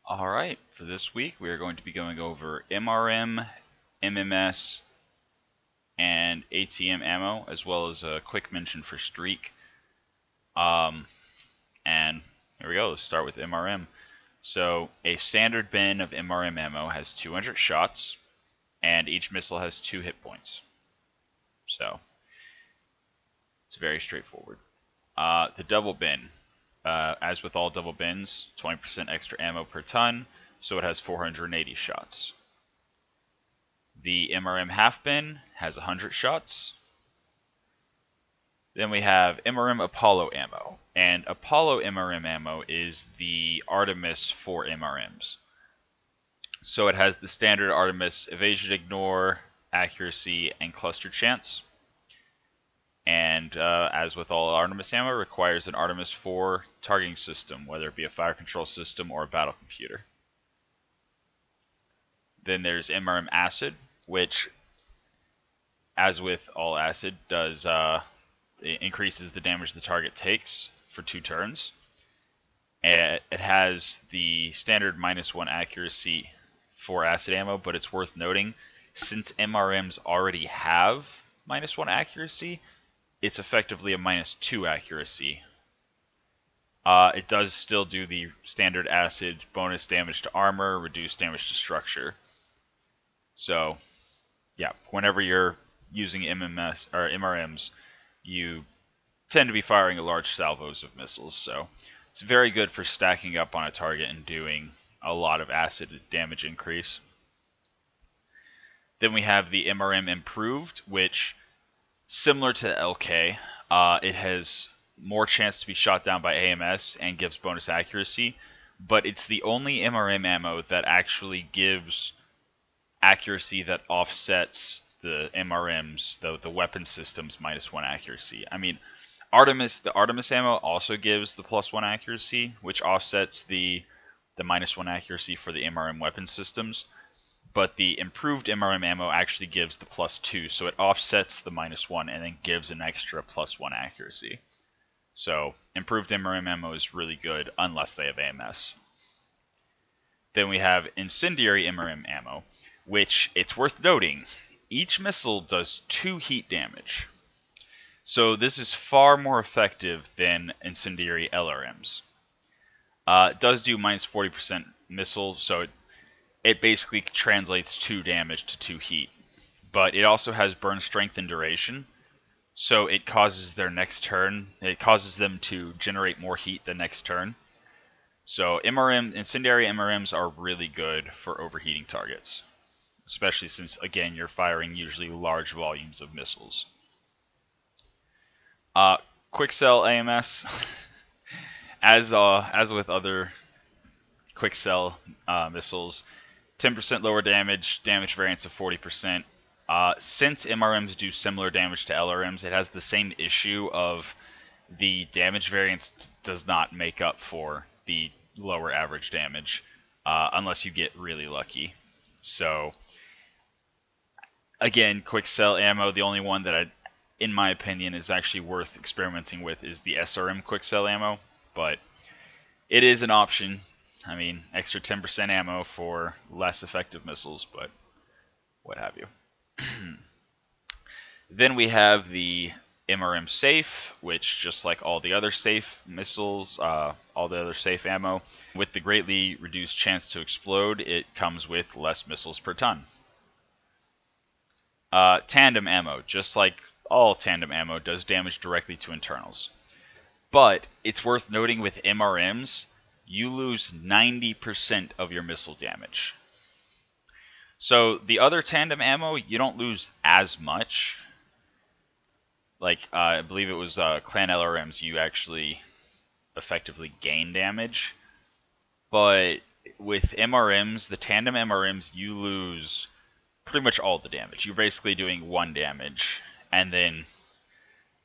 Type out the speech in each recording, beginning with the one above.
Alright, for this week we are going to be going over MRM, MMS, and ATM ammo, as well as a quick mention for Streak. And here we go, let's start with MRM. So, a standard bin of MRM ammo has 200 shots, and each missile has 2 hit points. So, it's very straightforward. The double bin. As with all double bins, 20% extra ammo per ton, so it has 480 shots. The MRM half bin has 100 shots. Then we have MRM Apollo ammo, and Apollo MRM ammo is the Artemis for MRMs. So it has the standard Artemis evasion ignore, accuracy, and cluster chance. And as with all Artemis ammo, requires an Artemis 4 targeting system, whether it be a fire control system or a battle computer. Then there's MRM Acid, which, as with all acid, it increases the damage the target takes for 2 turns. And it has the standard -1 accuracy for acid ammo, but it's worth noting, since MRMs already have -1 accuracy, it's effectively a -2 accuracy. It does still do the standard acid bonus damage to armor, reduced damage to structure. So, yeah, whenever you're using MMS or MRMs, you tend to be firing large salvos of missiles. So, it's very good for stacking up on a target and doing a lot of acid damage increase. Then we have the MRM Improved, which, similar to LK, it has more chance to be shot down by AMS and gives bonus accuracy, but it's the only MRM ammo that actually gives accuracy that offsets the MRM's, the weapon system's -1 accuracy. I mean, the Artemis ammo also gives the +1 accuracy, which offsets the -1 accuracy for the MRM weapon systems. But the improved MRM ammo actually gives the +2, so it offsets the -1 and then gives an extra +1 accuracy. So improved MRM ammo is really good unless they have AMS. Then we have incendiary MRM ammo, which, it's worth noting, each missile does 2 heat damage. So this is far more effective than incendiary LRMs. It does do -40% missile, so it basically translates 2 damage to 2 heat. But it also has burn strength and duration, so it causes their next turn, it causes them to generate more heat the next turn. So incendiary MRMs are really good for overheating targets, especially since, again, you're firing usually large volumes of missiles. Quick Cell AMS, as with other Quick Cell missiles, 10% lower damage variance of 40%. Since MRMs do similar damage to LRMs, it has the same issue of the damage variance does not make up for the lower average damage, unless you get really lucky. So, again, Quick Cell ammo, the only one that in my opinion is actually worth experimenting with is the SRM Quick Cell ammo, but it is an option. I mean, extra 10% ammo for less effective missiles, but what have you. Then we have the MRM Safe, which, just like all the other safe missiles, all the other safe ammo, with the greatly reduced chance to explode, it comes with less missiles per ton. Tandem ammo, just like all tandem ammo, does damage directly to internals. But it's worth noting with MRMs, you lose 90% of your missile damage. So the other tandem ammo, you don't lose as much. Like, I believe it was Clan LRMs, you actually effectively gain damage. But with MRMs, the tandem MRMs, you lose pretty much all the damage. You're basically doing 1 damage, and then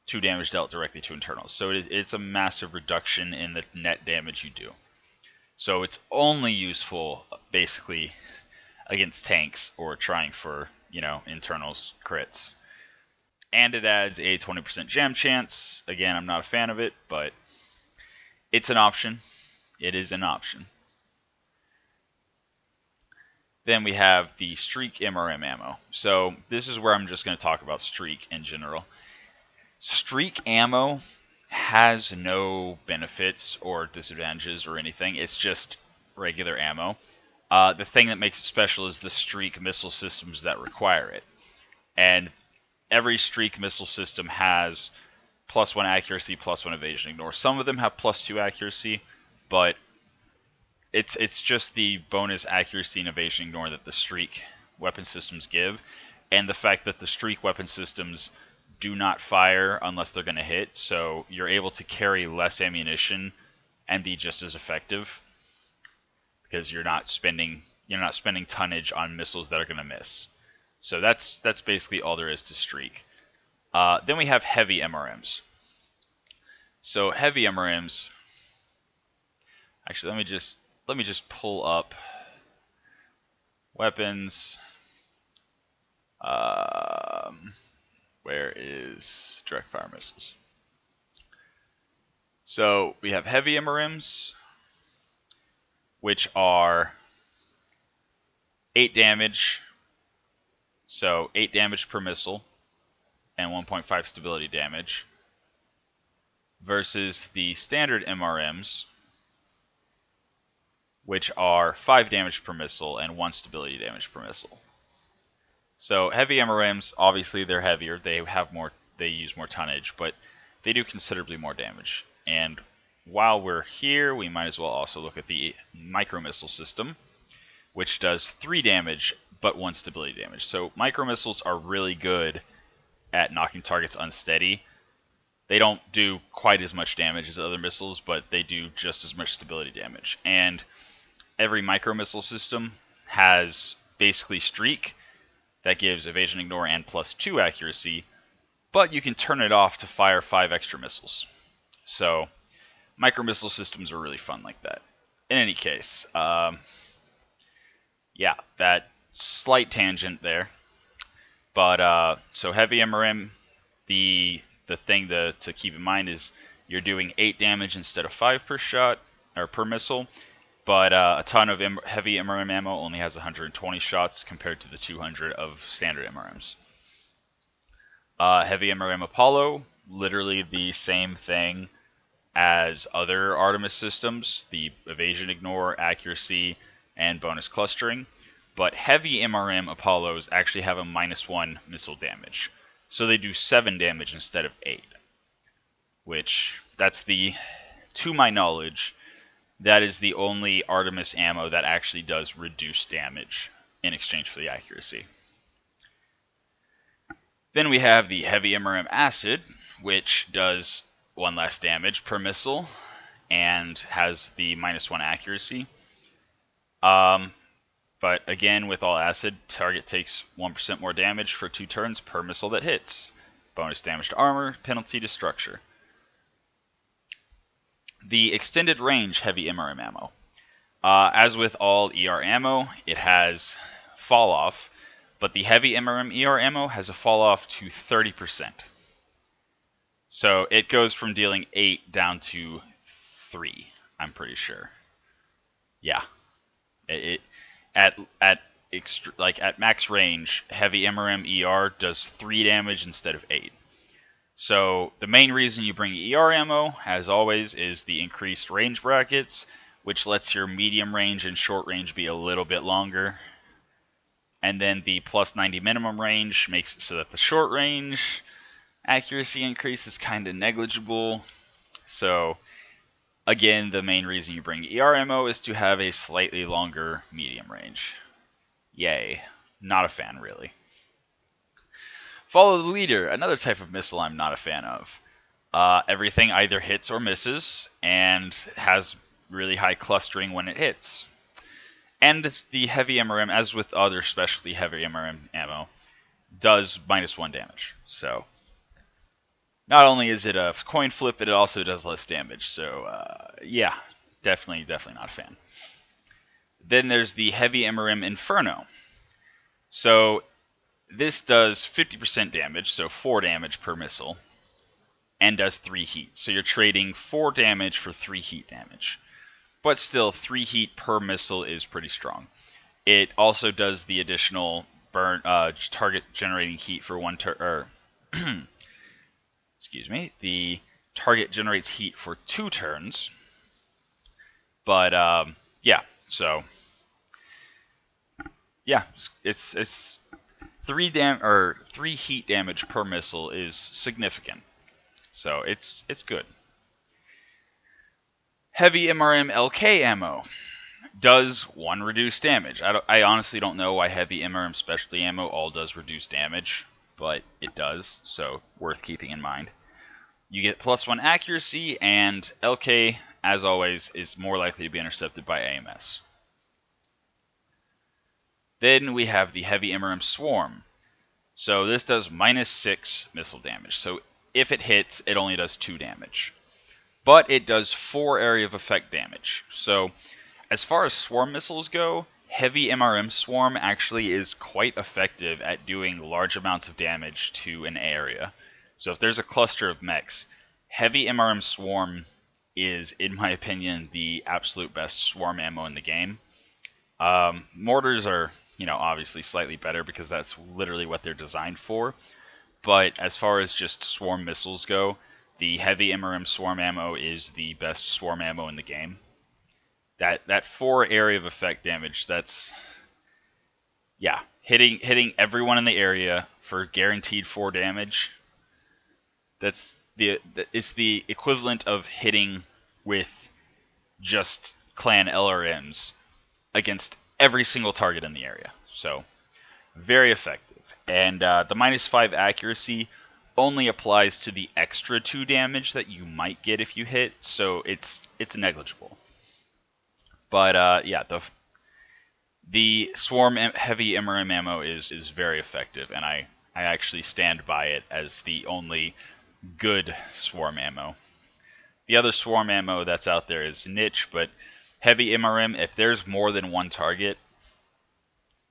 2 damage dealt directly to internals. So it's a massive reduction in the net damage you do. So it's only useful, basically, against tanks or trying for, internals crits. And it adds a 20% jam chance. Again, I'm not a fan of it, but it's an option. It is an option. Then we have the Streak MRM ammo. So this is where I'm just going to talk about Streak in general. Streak ammo has no benefits or disadvantages or anything. It's just regular ammo. The thing that makes it special is the Streak missile systems that require it. And every Streak missile system has +1 accuracy, +1 evasion ignore. Some of them have +2 accuracy, but it's just the bonus accuracy and evasion ignore that the Streak weapon systems give, and the fact that the Streak weapon systems do not fire unless they're going to hit, so you're able to carry less ammunition and be just as effective because you're not spending tonnage on missiles that are going to miss. So that's basically all there is to Streak. Then we have heavy MRMs. So heavy MRMs. Actually, let me just pull up weapons. Where is direct fire missiles? So we have heavy MRMs, which are 8 damage. So 8 damage per missile and 1.5 stability damage, versus the standard MRMs, which are 5 damage per missile and 1 stability damage per missile. So heavy MRMs, obviously they're heavier, they use more tonnage, but they do considerably more damage. And while we're here, we might as well also look at the micro missile system, which does 3 damage but 1 stability damage. So micro missiles are really good at knocking targets unsteady. They don't do quite as much damage as other missiles, but they do just as much stability damage. And every micro missile system has basically Streak that gives evasion ignore and +2 accuracy, but you can turn it off to fire 5 extra missiles. So micro missile systems are really fun like that. In any case, yeah, that slight tangent there. But so heavy MRM, the thing to keep in mind is you're doing 8 damage instead of 5 per shot or per missile. But a ton of heavy MRM ammo only has 120 shots compared to the 200 of standard MRMs. Heavy MRM Apollo, literally the same thing as other Artemis systems, the evasion ignore, accuracy, and bonus clustering. But heavy MRM Apollos actually have a -1 missile damage. So they do 7 damage instead of 8. Which, to my knowledge, that is the only Artemis ammo that actually does reduce damage in exchange for the accuracy. Then we have the heavy MRM Acid, which does 1 less damage per missile and has the -1 accuracy. But again, with all acid, target takes 1% more damage for 2 turns per missile that hits. Bonus damage to armor, penalty to structure. The extended range heavy MRM ammo. As with all ER ammo, it has fall off, but the heavy MRM ER ammo has a fall off to 30%. So it goes from dealing 8 down to 3, I'm pretty sure. Yeah. At max range, heavy MRM ER does 3 damage instead of 8. So the main reason you bring ER ammo, as always, is the increased range brackets, which lets your medium range and short range be a little bit longer. And then the +90 minimum range makes it so that the short range accuracy increase is kind of negligible. So again, the main reason you bring ER ammo is to have a slightly longer medium range. Yay. Not a fan, really. Follow the leader, another type of missile I'm not a fan of. Everything either hits or misses, and has really high clustering when it hits. And the heavy MRM, as with other specialty heavy MRM ammo, does -1 damage. So not only is it a coin flip, but it also does less damage. So yeah, definitely not a fan. Then there's the heavy MRM Inferno. So this does 50% damage, so 4 damage per missile, and does 3 heat. So you're trading 4 damage for 3 heat damage. But still, 3 heat per missile is pretty strong. It also does the additional burn target generating heat for one turn. Excuse me. The target generates heat for 2 turns. But yeah, so yeah, it's 3 heat damage per missile is significant. So it's good. Heavy MRM LK ammo does 1 reduced damage. I honestly don't know why heavy MRM specialty ammo all does reduced damage, but it does, so worth keeping in mind. You get +1 accuracy, and LK, as always, is more likely to be intercepted by AMS. Then we have the heavy MRM Swarm. So this does -6 missile damage. So if it hits, it only does 2 damage. But it does 4 area of effect damage. So as far as swarm missiles go, heavy MRM Swarm actually is quite effective at doing large amounts of damage to an area. So if there's a cluster of mechs, heavy MRM Swarm is, in my opinion, the absolute best swarm ammo in the game. Mortars are, obviously slightly better because that's literally what they're designed for. But as far as just swarm missiles go, the heavy MRM swarm ammo is the best swarm ammo in the game. That 4 area of effect damage, that's, yeah, hitting everyone in the area for guaranteed 4 damage. It's the equivalent of hitting with just clan LRMs against every single target in the area. So very effective. And the -5 accuracy only applies to the extra 2 damage that you might get if you hit, so it's negligible. But yeah, the swarm heavy MRM ammo is very effective, and I actually stand by it as the only good swarm ammo. The other swarm ammo that's out there is niche, but heavy MRM, if there's more than 1 target,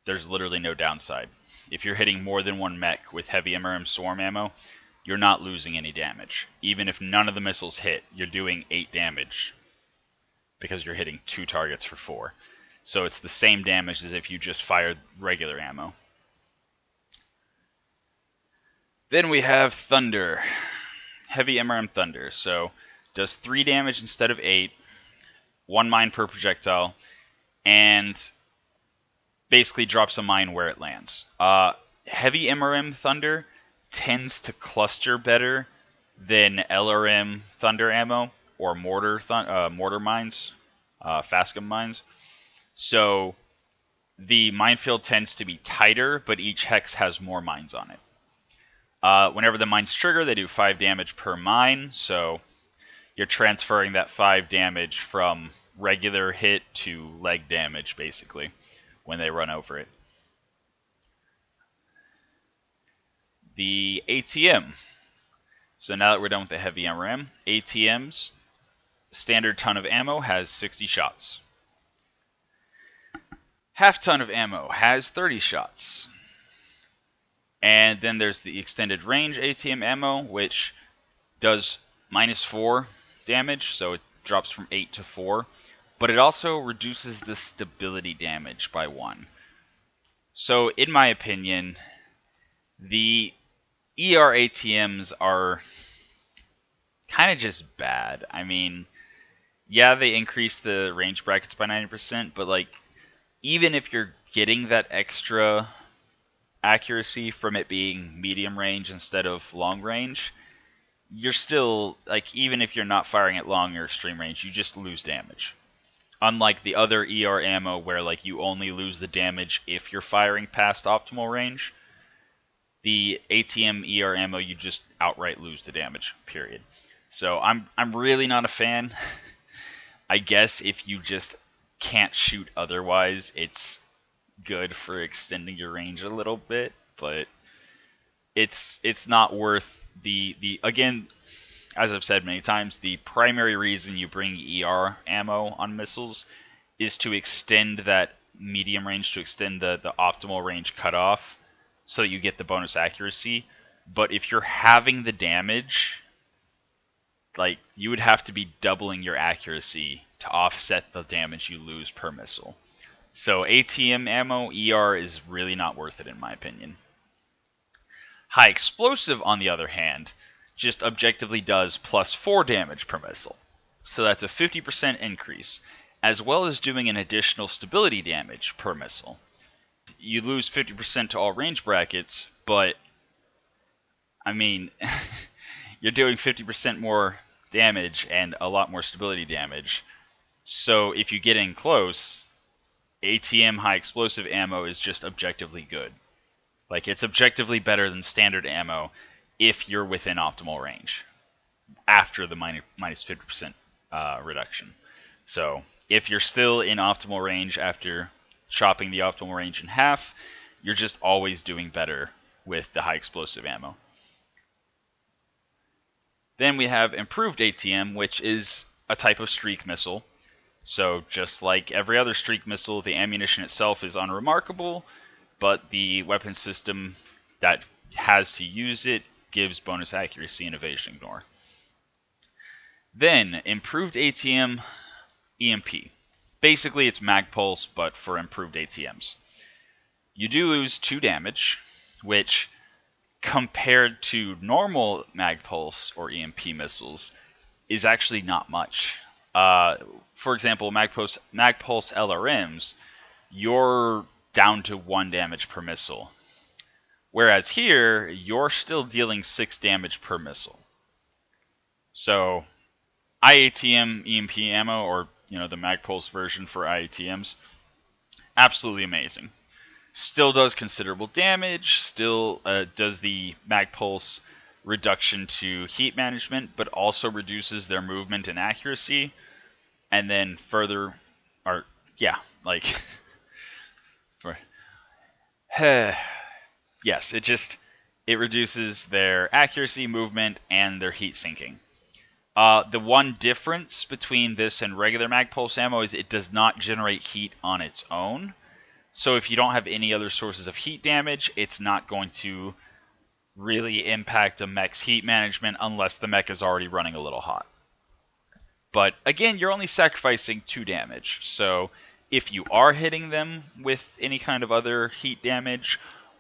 there's literally no downside. If you're hitting more than 1 mech with heavy MRM swarm ammo, you're not losing any damage. Even if none of the missiles hit, you're doing 8 damage because you're hitting 2 targets for 4. So it's the same damage as if you just fired regular ammo. Then we have Thunder. Heavy MRM Thunder. So does 3 damage instead of 8, 1 mine per projectile, and basically drops a mine where it lands. Heavy MRM Thunder tends to cluster better than LRM Thunder ammo or mortar mines, FASCM mines. So the minefield tends to be tighter, but each hex has more mines on it. Whenever the mines trigger, they do 5 damage per mine, so you're transferring that 5 damage from regular hit to leg damage, basically, when they run over it. The ATM. So now that we're done with the heavy MRM, ATM's standard ton of ammo has 60 shots. Half ton of ammo has 30 shots. And then there's the extended range ATM ammo, which does -4 damage, so it drops from 8 to 4. But it also reduces the stability damage by 1. So in my opinion, the ER ATMs are kind of just bad. I mean, yeah, they increase the range brackets by 90%, but like, even if you're getting that extra accuracy from it being medium range instead of long range, you're still, like, even if you're not firing at long or extreme range, you just lose damage. Unlike the other ER ammo where, like, you only lose the damage if you're firing past optimal range, the ATM ER ammo, you just outright lose the damage, period. So I'm really not a fan. I guess if you just can't shoot otherwise, it's good for extending your range a little bit, but it's not worth the again, as I've said many times, the primary reason you bring ER ammo on missiles is to extend that medium range, to extend the optimal range cutoff, so that you get the bonus accuracy. But if you're having the damage, like, you would have to be doubling your accuracy to offset the damage you lose per missile. So ATM ammo, ER is really not worth it in my opinion. High explosive, on the other hand, just objectively does plus 4 damage per missile. So that's a 50% increase, as well as doing an additional stability damage per missile. You lose 50% to all range brackets, but I mean, you're doing 50% more damage and a lot more stability damage. So if you get in close, ATM high explosive ammo is just objectively good. Like, it's objectively better than standard ammo if you're within optimal range after the minus 50% reduction. So if you're still in optimal range after chopping the optimal range in half, you're just always doing better with the high explosive ammo. Then we have improved ATM, which is a type of streak missile. So just like every other streak missile, the ammunition itself is unremarkable, but the weapon system that has to use it gives bonus accuracy and evasion ignore. Then, improved ATM EMP. Basically, it's mag pulse, but for improved ATMs. You do lose 2 damage, which, compared to normal mag pulse or EMP missiles, is actually not much. For example, mag pulse LRMs, you're down to 1 damage per missile. Whereas here, you're still dealing 6 damage per missile. So, IATM EMP ammo, or the mag pulse version for IATMs, absolutely amazing. Still does considerable damage, still does the mag pulse reduction to heat management, but also reduces their movement and accuracy. And then further, yes, it reduces their accuracy, movement, and their heat sinking. The one difference between this and regular mag pulse ammo is it does not generate heat on its own. So if you don't have any other sources of heat damage, it's not going to really impact a mech's heat management unless the mech is already running a little hot. But again, you're only sacrificing 2 damage. So if you are hitting them with any kind of other heat damage,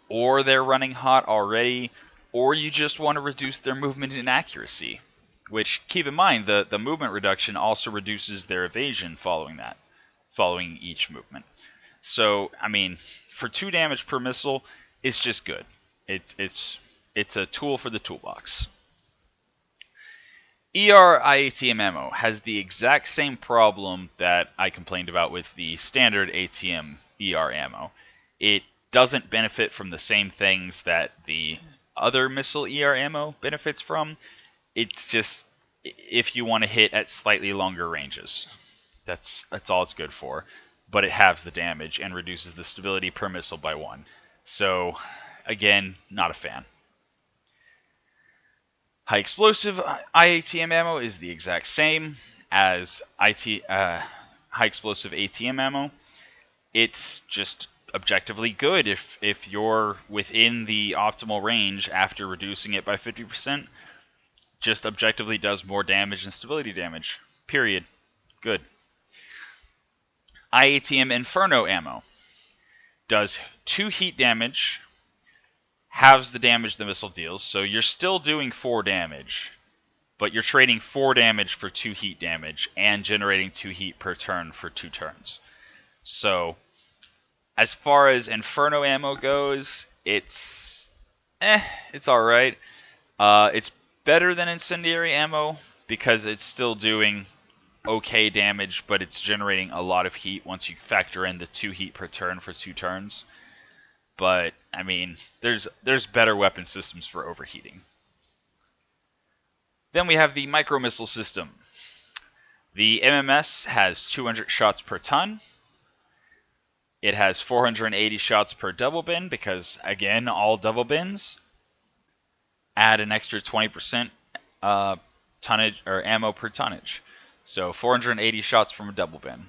or they're running hot already, or you just want to reduce their movement and accuracy, which, keep in mind, the movement reduction also reduces their evasion following each movement. So, I mean, for 2 damage per missile, it's just good. It's a tool for the toolbox. ER IATM ammo has the exact same problem that I complained about with the standard ATM ER ammo. It doesn't benefit from the same things that the other missile ER ammo benefits from. It's just if you want to hit at slightly longer ranges. That's all it's good for. But it halves the damage and reduces the stability per missile by 1. So, again, not a fan. High explosive IATM ammo is the exact same as high explosive ATM ammo. It's just objectively good if you're within the optimal range after reducing it by 50%. Just objectively does more damage and stability damage. Period. Good. IATM Inferno ammo does 2 heat damage, halves the damage the missile deals, so you're still doing 4 damage, but you're trading 4 damage for 2 heat damage and generating 2 heat per turn for 2 turns. So, as far as Inferno ammo goes, it's alright. It's better than Incendiary ammo because it's still doing okay damage, but it's generating a lot of heat once you factor in the 2 heat per turn for 2 turns. But, I mean, there's better weapon systems for overheating. Then we have the micro missile system. The MMS has 200 shots per ton. It has 480 shots per double bin because, again, all double bins add an extra 20% tonnage or ammo per tonnage. So 480 shots from a double bin.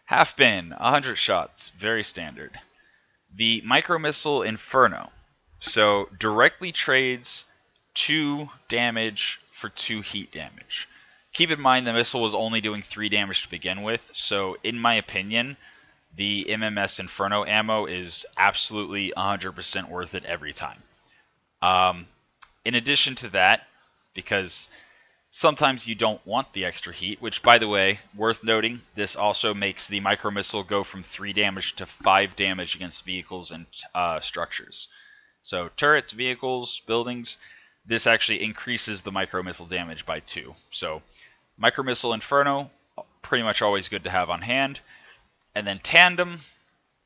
Half bin, 100 shots, very standard. The micro missile Inferno, so directly trades 2 damage for 2 heat damage. Keep in mind the missile was only doing 3 damage to begin with, so in my opinion, the MMS Inferno ammo is absolutely 100% worth it every time. In addition to that, because sometimes you don't want the extra heat, which, by the way, worth noting, this also makes the micro missile go from 3 damage to 5 damage against vehicles and structures. So turrets, vehicles, buildings, this actually increases the micro missile damage by 2. So micro missile Inferno, pretty much always good to have on hand. And then tandem,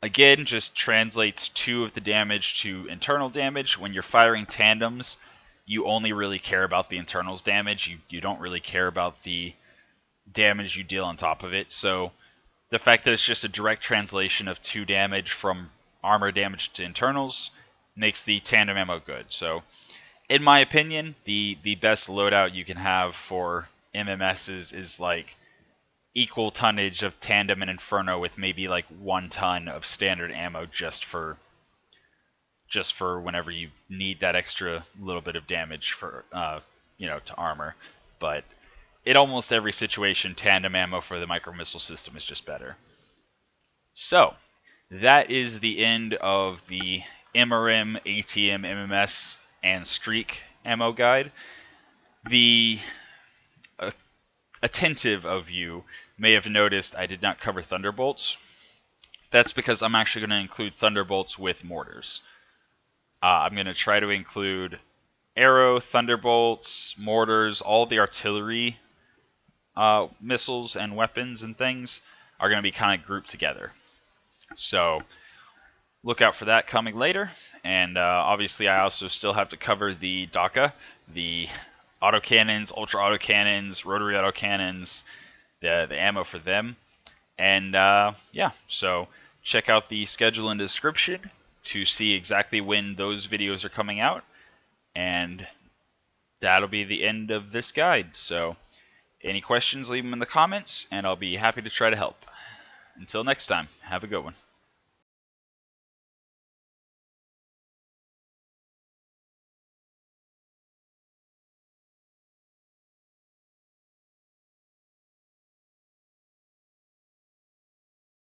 again, just translates 2 of the damage to internal damage. When you're firing tandems, you only really care about the internals damage. You don't really care about the damage you deal on top of it. So the fact that it's just a direct translation of 2 damage from armor damage to internals makes the tandem ammo good. So in my opinion, the best loadout you can have for MMS is like equal tonnage of tandem and inferno with maybe like 1 ton of standard ammo just for whenever you need that extra little bit of damage for to armor. But in almost every situation, tandem ammo for the micro missile system is just better. So that is the end of the MRM, ATM, MMS, and Streak ammo guide. The attentive of you may have noticed I did not cover Thunderbolts. That's because I'm actually going to include Thunderbolts with mortars. I'm going to try to include arrow, Thunderbolts, mortars, all the artillery missiles and weapons and things are going to be kind of grouped together. So look out for that coming later. And obviously I also still have to cover the Dakka, the autocannons, ultra autocannons, rotary autocannons, the ammo for them. And yeah, so check out the schedule in the description to see exactly when those videos are coming out. And that'll be the end of this guide. So any questions, leave them in the comments, and I'll be happy to try to help. Until next time, have a good one.